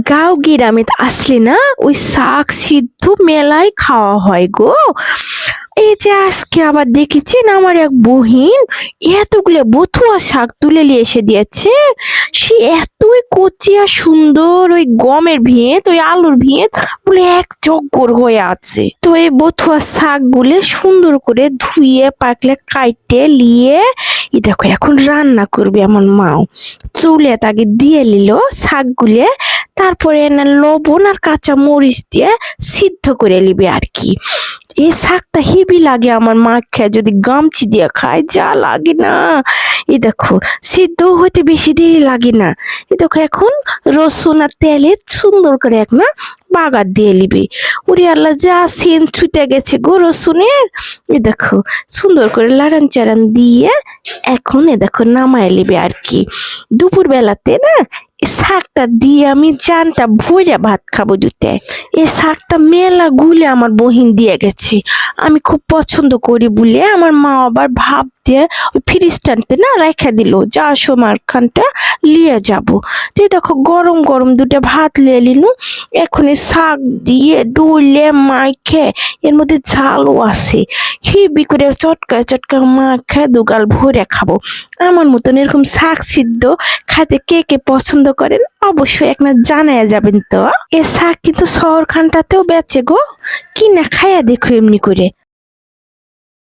গাঁও গ্রামে আসলে না ওই শাক সিদ্ধ মেলায় খাওয়া হয় গো। এই যে আজকে আবার দেখেছেন আমার এক বহিন এতগুলো বথুয়া শাক তুলে নিয়ে এসে দিয়েছে। সে এতই কচি আর সুন্দর, ওই গমের ভিত ওই আলুর ভিত বলে এক জগ্গর হয়ে আছে। তো এই বথুয়া শাক গুলে সুন্দর করে ধুয়ে পাকলে কাইটে লিয়ে এই দেখো এখন রান্না করবে আমার মাও। চুলে তাকে দিয়ে নিল শাক গুলে, তারপরে না লবণ আর কাঁচা মরিচ দিয়ে সিদ্ধ করে নিবে আর কি। এই শাকটা হেবি লাগে আমার মা খেয়ে, যদি গামছি দিয়ে খায় যা লাগে না। এই দেখো সিদ্ধ হইতে বেশি দেরি লাগে না। এই দেখো এখন রসুন আর তেলে সুন্দর করে এক না বাগার দিয়ে নিবে। ওরে আল্লাহ যা সেন ছুটে গেছে গো রসুনের। এই দেখো সুন্দর করে লাড়ান চাড়ান দিয়ে এখন এ দেখো নামায় নিবে আর কি। দুপুর বেলাতে না এই শাকটা দিয়ে আমি জানটা ভরে ভাত খাবো দুতে। এই শাকটা মেলা গুলে আমার বহিন দিয়ে গেছে, আমি খুব পছন্দ করি বলে আমার মা আবার ভাব দিয়ে ওই ফ্রিজ টানতে না রেখে দিল, যা সময় খানটা লিয়ে যাব। তো দেখো গরম গরম দুটো ভাত লিয়ে লিনু, এখন এই শাক দিয়ে ডুলে মাখে, এর মধ্যে ঝালও আছে, হেবি করে চটকা চটকা মাখে দুগাল ভরে খাবো। আমার মতন এরকম শাক সিদ্ধ খাতে কে কে পছন্দ করেন অবশ্যই একটা জানায়া যাবেন তো। এ শাক কিন্তু শহর খানটাতেও বেচে গো, কিনা খায়া দেখো এমনি করে।